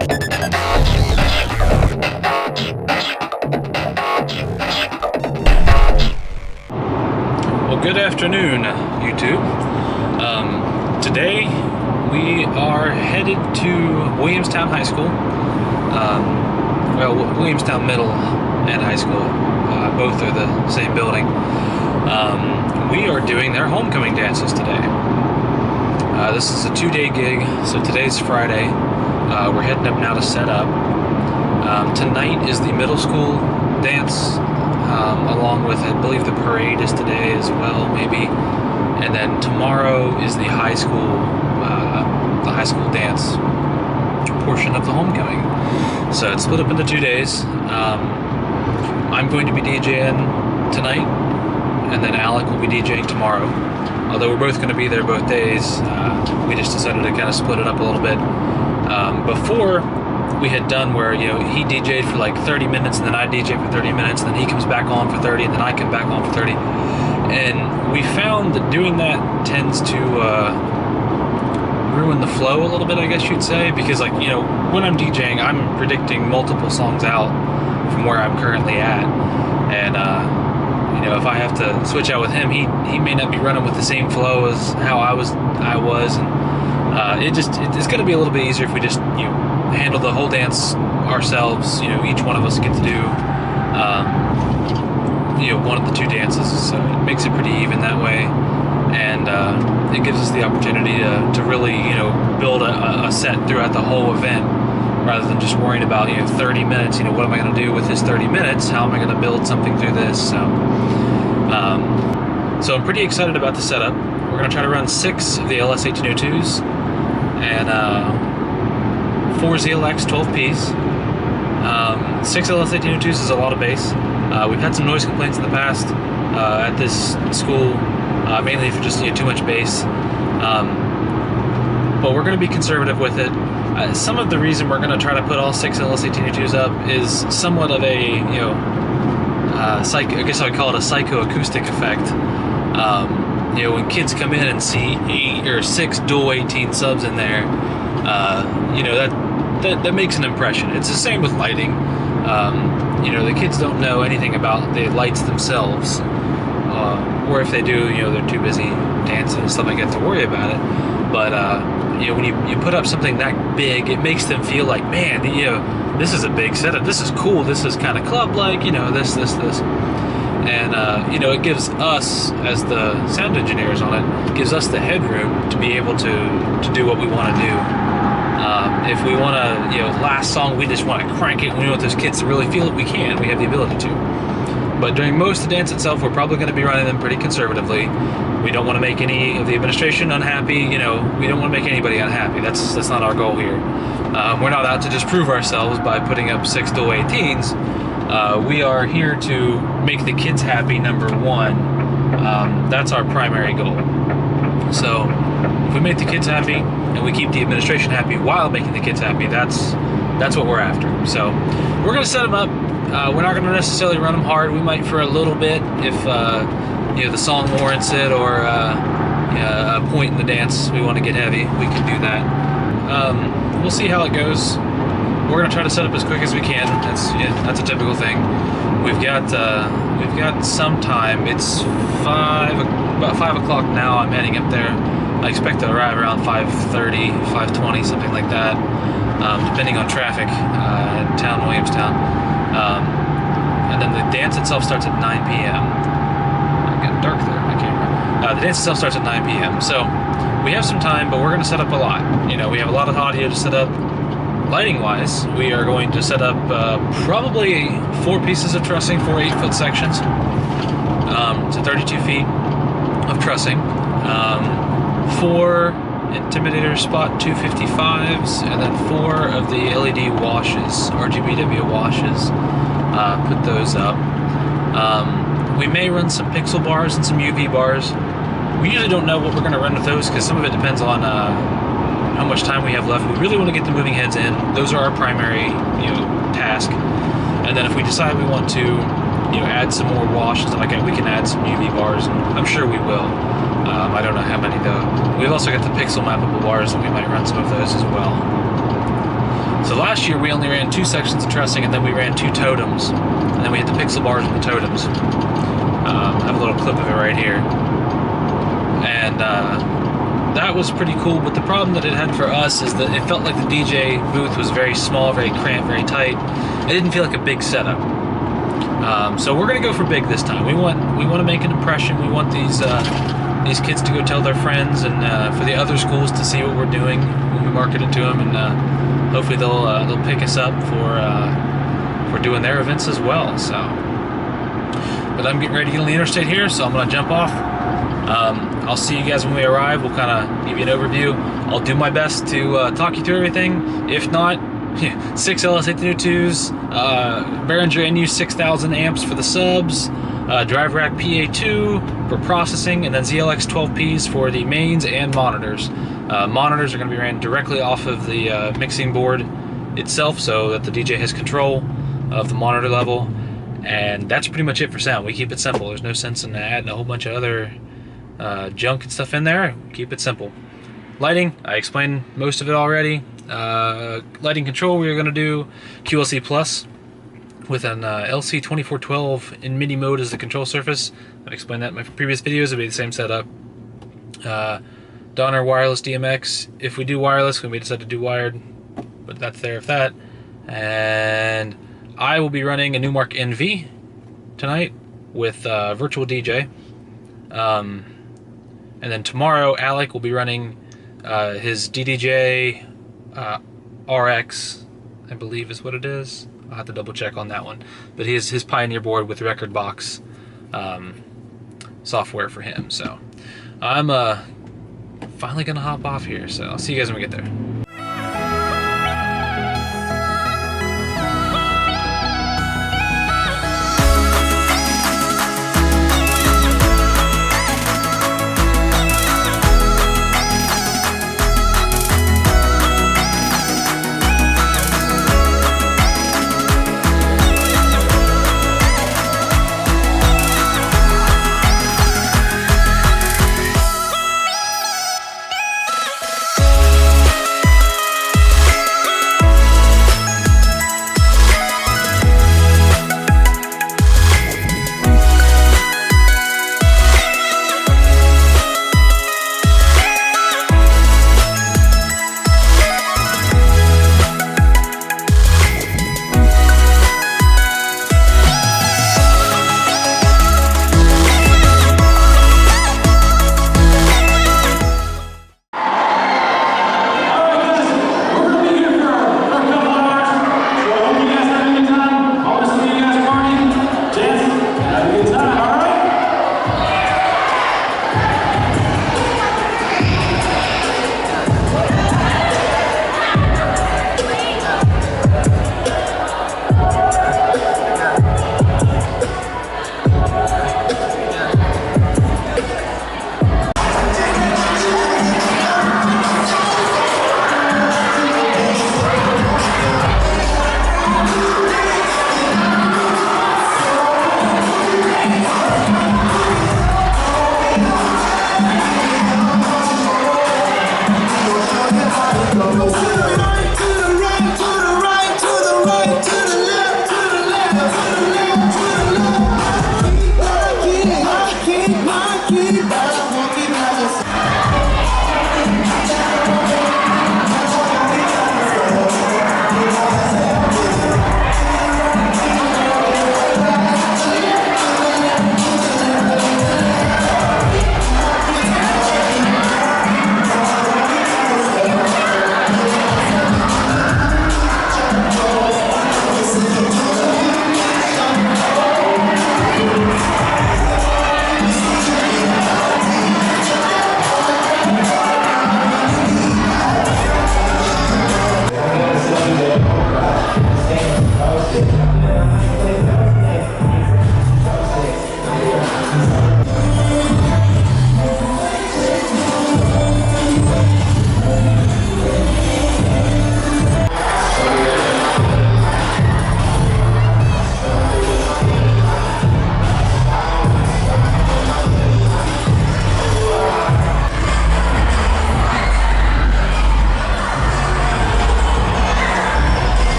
Well, good afternoon, YouTube. Today we are headed to Williamstown High School. Williamstown Middle and High School, both are the same building. We are doing their homecoming dances today. This is a 2-day gig, so today's Friday. We're heading up now to set up. Tonight is the middle school dance, along with, I believe, the parade is today as well, maybe. And then tomorrow is the high school dance portion of the homecoming. So it's split up into 2 days. I'm going to be DJing tonight, and then Alec will be DJing tomorrow. Although we're both going to be there both days, we just decided to kind of split it up a little bit. Before, we had done where, you know, he DJ'd for like 30 minutes, and then I DJ for 30 minutes, and then he comes back on for 30, and then I come back on for 30. And we found that doing that tends to ruin the flow a little bit, I guess you'd say, because, like, you know, when I'm DJing, I'm predicting multiple songs out from where I'm currently at, and you know, if I have to switch out with him, he may not be running with the same flow as how I was, and it's going to be a little bit easier if we just, you know, handle the whole dance ourselves. You know, each one of us get to do you know, one of the 2 dances, so it makes it pretty even that way, and it gives us the opportunity to really, you know, build a set throughout the whole event, rather than just worrying about, you know, 30 minutes, you know, what am I going to do with this 30 minutes, how am I going to build something through this. So I'm pretty excited about the setup. We're going to try to run 6 of the LS1802s and 4 ZLX 12Ps. 6 LS1802s is a lot of bass. We've had some noise complaints in the past at this school, mainly for just, you know, too much bass. But we're going to be conservative with it. Some of the reason we're going to try to put all 6 LS1802s up is somewhat of a, you know, I guess I would call it a psychoacoustic effect. You know, when kids come in and see 8 or 6 dual 18 subs in there, you know, that makes an impression. It's the same with lighting. You know, the kids don't know anything about the lights themselves, or if they do, you know, they're too busy dancing and stuff like that to worry about it. But you know, when you put up something that big, it makes them feel like, man, you know, this is a big setup. This is cool. This is kind of club-like. You know, this, and you know, it gives us, as the sound engineers on it, gives us the headroom to be able to do what we want to do. If we want to, you know, last song, we just want to crank it, we want those kids to really feel it, we can. We have the ability to. But during most of the dance itself, we're probably going to be running them pretty conservatively. We don't want to make any of the administration unhappy. You know, we don't want to make anybody unhappy. That's not our goal here. We're not out to just prove ourselves by putting up 6 dual 18s. We are here to make the kids happy, number one. That's our primary goal. So if we make the kids happy and we keep the administration happy while making the kids happy, that's what we're after. So we're going to set them up. We're not going to necessarily run them hard. We might for a little bit if you know, the song warrants it, or a point in the dance we want to get heavy. We can do that. We'll see how it goes. We're going to try to set up as quick as we can. That's a typical thing. We've got some time. It's about 5 o'clock now. I'm heading up there. I expect to arrive around 5:30, 5:20, something like that, depending on traffic in town, Williamstown. And then the dance itself starts at 9 p.m. It got dark there on my camera. The dance itself starts at 9 p.m. So we have some time, but we're going to set up a lot. You know, we have a lot of audio to set up. Lighting-wise, we are going to set up probably 4 pieces of trussing, 4 8-foot sections, to 32 feet of trussing, 4 Intimidator Spot 255s, and then 4 of the LED washes, RGBW washes. Put those up. We may run some pixel bars and some UV bars. We usually don't know what we're going to run with those, because some of it depends on how much time we have left. We really want to get the moving heads in. Those are our primary, you know, task. And then if we decide we want to, you know, add some more wash and stuff like that, we can add some UV bars, and I'm sure we will. I don't know how many though. We've also got the pixel mappable bars, and we might run some of those as well. So last year we only ran 2 sections of trussing, and then we ran 2 totems, and then we hit the pixel bars and the totems. I have a little clip of it right here, and that was pretty cool. But the problem that it had for us is that it felt like the DJ booth was very small, very cramped, very tight. It didn't feel like a big setup. So we're gonna go for big this time. We want to make an impression. We want these kids to go tell their friends, and for the other schools to see what we're doing when we market it to them, and hopefully they'll pick us up for doing their events as well. So, but I'm getting ready to get on the interstate here, so I'm gonna jump off. I'll see you guys when we arrive. We'll kind of give you an overview. I'll do my best to talk you through everything. If not, 6 LS822s, Behringer NU 6000 amps for the subs, drive rack PA2 for processing, and then ZLX 12Ps for the mains and monitors. Monitors are going to be ran directly off of the mixing board itself, so that the DJ has control of the monitor level. And that's pretty much it for sound. We keep it simple. There's no sense in adding a whole bunch of other junk and stuff in there. Keep it simple. Lighting, I explained most of it already. Lighting control, we're going to do QLC Plus with an LC2412 in MIDI mode as the control surface. I've explained that in my previous videos. It'll be the same setup. Donner wireless DMX. If we do wireless, when we decide to do wired, but that's there if that. And I will be running a Newmark NV tonight with Virtual DJ. And then tomorrow, Alec will be running his DDJ RX, I believe is what it is. I'll have to double check on that one. But he has his Pioneer board with Record Box software for him. So I'm finally gonna hop off here. So I'll see you guys when we get there.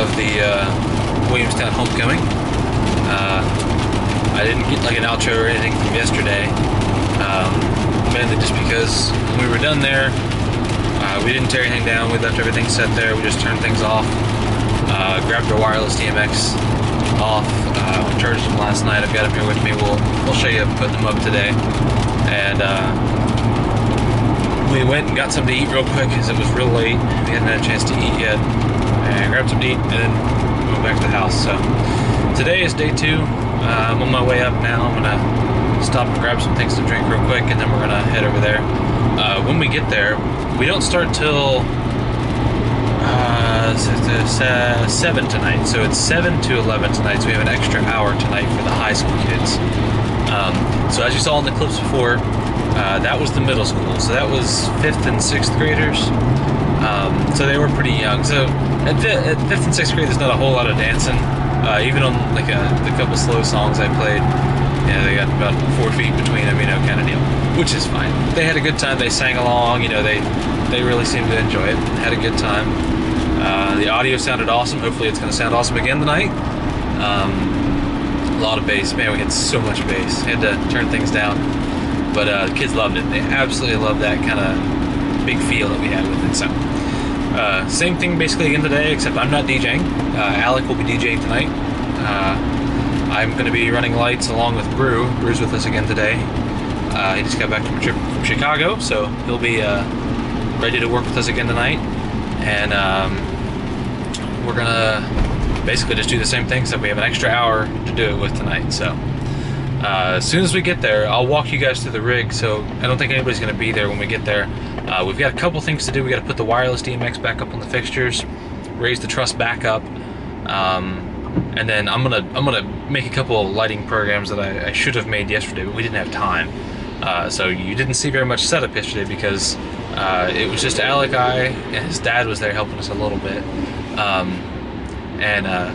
of the Williamstown homecoming. I didn't get like an outro or anything from yesterday, mainly just because when we were done there, we didn't tear anything down. We left everything set there. We just turned things off, grabbed our wireless DMX off, charged them last night. I've got them here with me. We'll show you putting them up today. And we went and got something to eat real quick because it was real late. We hadn't had a chance to eat yet. And grabbed something to eat and then went back to the house. So today is day 2. I'm on my way up now. I'm gonna stop and grab some things to drink real quick, and then we're gonna head over there. When we get there, we don't start till 7 tonight. So it's 7 to 11 tonight. So we have an extra hour tonight for the high school kids. So as you saw in the clips before, that was the middle school. So that was 5th and 6th graders. So they were pretty young. So at 5th and 6th grade, there's not a whole lot of dancing. Even on like the couple slow songs I played, they got about 4 feet between them, kind of deal, which is fine. They had a good time. They sang along, they really seemed to enjoy it. Had a good time. The audio sounded awesome. Hopefully it's going to sound awesome again tonight. A lot of bass. Man, we had so much bass. Had to turn things down. But the kids loved it. They absolutely loved that kind of big feel that we had with it. So same thing basically again today, except I'm not DJing. Alec will be DJing tonight. I'm going to be running lights along with Brew. Brew's with us again today. He just got back from a trip from Chicago, so he'll be ready to work with us again tonight. And we're going to basically just do the same thing, except we have an extra hour to do it with tonight. So as soon as we get there, I'll walk you guys through the rig. So I don't think anybody's going to be there when we get there. We've got a couple things to do. We got to put the wireless DMX back up on the fixtures, raise the truss back up, and then I'm gonna make a couple of lighting programs that I should have made yesterday, but we didn't have time. So you didn't see very much setup yesterday because it was just Alec, and his dad was there helping us a little bit,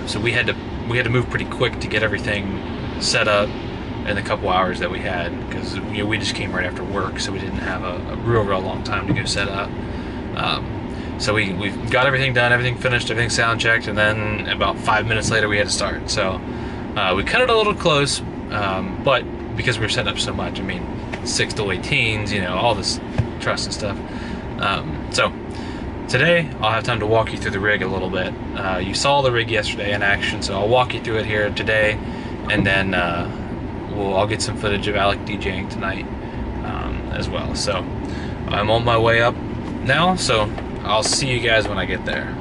so we had to move pretty quick to get everything set up in the couple hours that we had, because we just came right after work, so we didn't have a real long time to go set up. So we've got everything done, everything finished, everything sound checked, and then about 5 minutes later we had to start. So we cut it a little close, but because we were setting up so much, 6 to 18s, all this truss and stuff. So today I'll have time to walk you through the rig a little bit. You saw the rig yesterday in action, so I'll walk you through it here today, and then I'll get some footage of Alec DJing tonight as well. So I'm on my way up now, so I'll see you guys when I get there.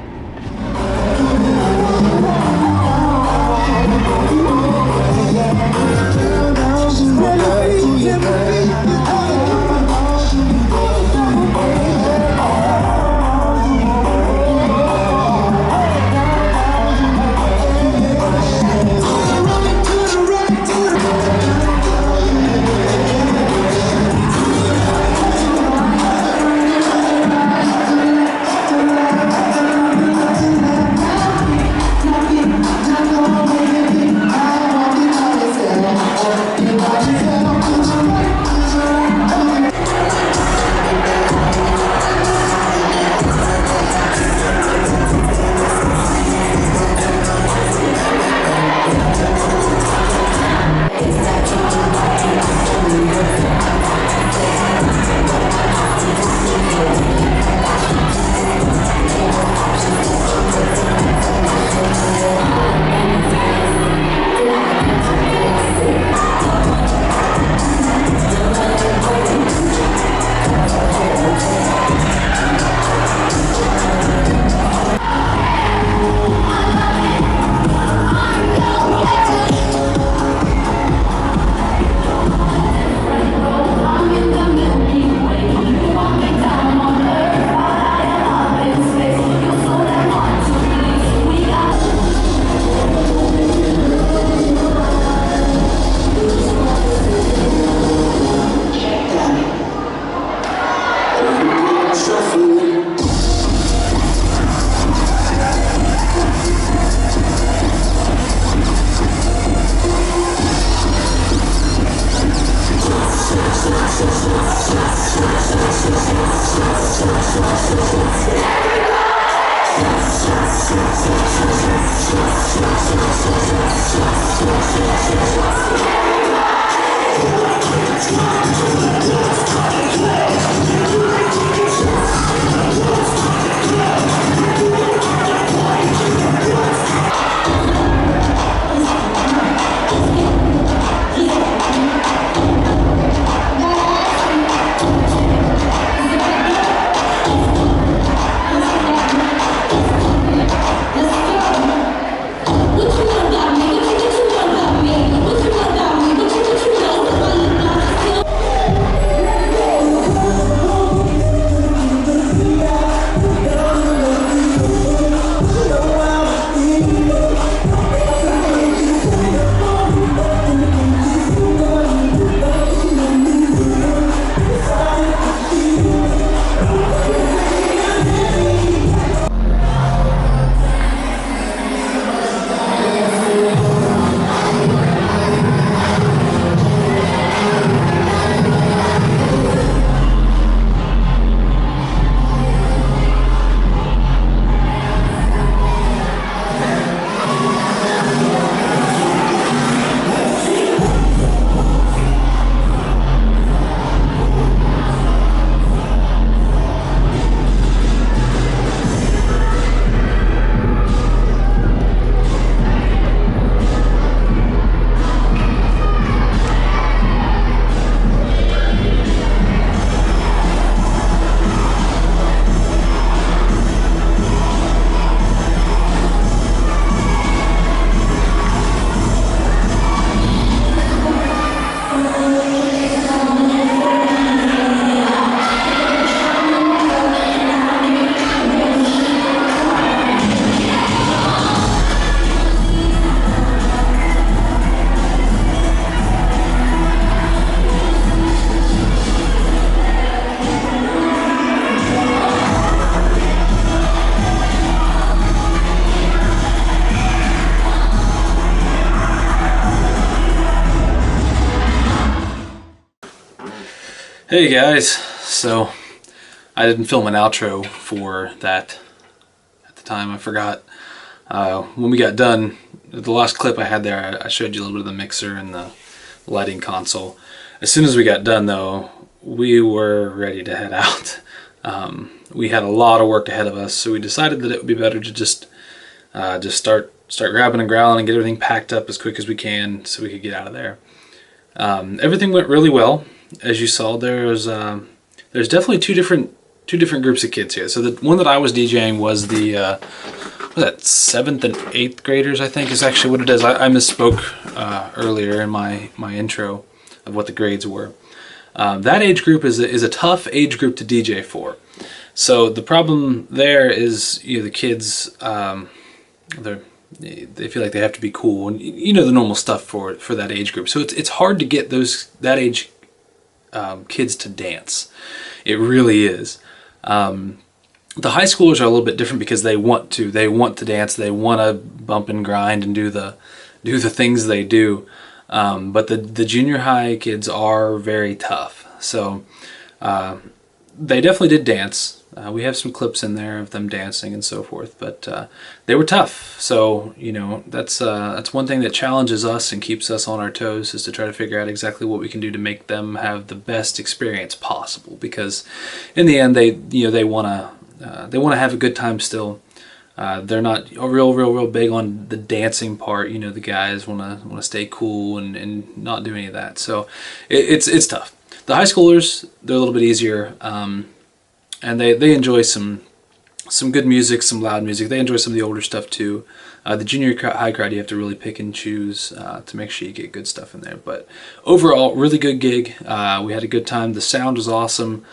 Hey guys, so I didn't film an outro for that at the time. I forgot. When we got done, the last clip I had there, I showed you a little bit of the mixer and the lighting console. As soon as we got done though, we were ready to head out. We had a lot of work ahead of us, so we decided that it would be better to just start grabbing and growling and get everything packed up as quick as we can so we could get out of there. Everything went really well. As you saw, there's definitely two different groups of kids here. So the one that I was DJing was the was that 7th and 8th graders, I think is actually what it is. I misspoke earlier in my intro of what the grades were. That age group is a tough age group to DJ for. So the problem there is, you know, the kids they feel like they have to be cool, and you know the normal stuff for that age group. So it's hard to get that age kids to dance. It really is. The high schoolers are a little bit different because they want to dance. They want to bump and grind and do the things they do. But the junior high kids are very tough. So they definitely did dance. We have some clips in there of them dancing and so forth, but they were tough. So, you know, that's one thing that challenges us and keeps us on our toes, is to try to figure out exactly what we can do to make them have the best experience possible. Because in the end, they want to have a good time still. They're not real big on the dancing part. You know, the guys want to stay cool and not do any of that. So it's tough. The high schoolers, they're a little bit easier. And they enjoy some good music, some loud music. They enjoy some of the older stuff too. The junior high crowd, you have to really pick and choose to make sure you get good stuff in there. But overall, really good gig. We had a good time. The sound was awesome.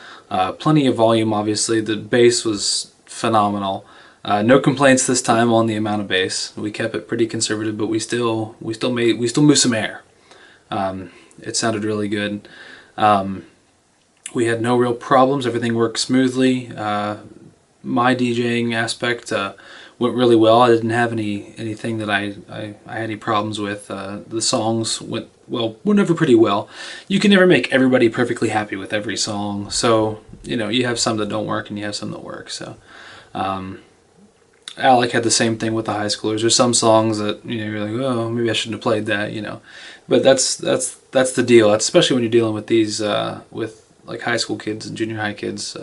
Plenty of volume, obviously. The bass was phenomenal. No complaints this time on the amount of bass. We kept it pretty conservative, but we still moved some air. It sounded really good. We had no real problems. Everything worked smoothly. My DJing aspect went really well. I didn't have anything that I had any problems with. The songs went never pretty well. You can never make everybody perfectly happy with every song. So, you know, you have some that don't work and you have some that work. So Alec had the same thing with the high schoolers. There's some songs that you're like, oh, maybe I shouldn't have played that. But that's the deal. That's especially when you're dealing with these with like high school kids and junior high kids.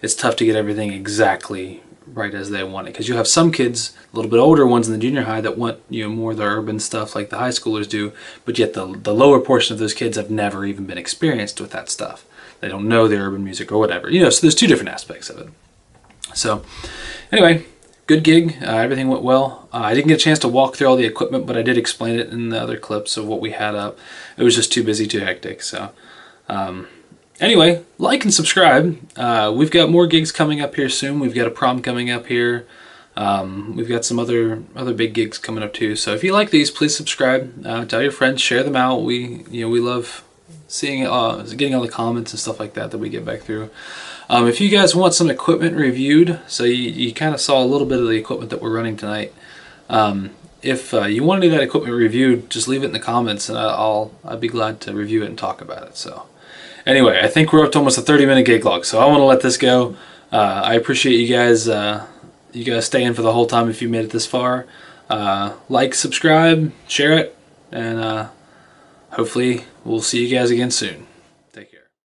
It's tough to get everything exactly right as they want it, because you have some kids, a little bit older ones in the junior high, that want more of the urban stuff like the high schoolers do, but yet the lower portion of those kids have never even been experienced with that stuff. They don't know the urban music or whatever. So there's two different aspects of it. So anyway, good gig. Everything went well. I didn't get a chance to walk through all the equipment, but I did explain it in the other clips of what we had up. It was just too busy, too hectic. So anyway, like and subscribe. We've got more gigs coming up here soon. We've got a prom coming up here. We've got some other big gigs coming up too. So if you like these, please subscribe. Tell your friends, share them out. We love seeing getting all the comments and stuff like that we get back through. If you guys want some equipment reviewed, so you kind of saw a little bit of the equipment that we're running tonight. If you want to do that equipment reviewed, just leave it in the comments, and I'd be glad to review it and talk about it. So anyway, I think we're up to almost a 30-minute gig log, so I want to let this go. I appreciate you guys staying for the whole time if you made it this far. Like, subscribe, share it, and hopefully we'll see you guys again soon.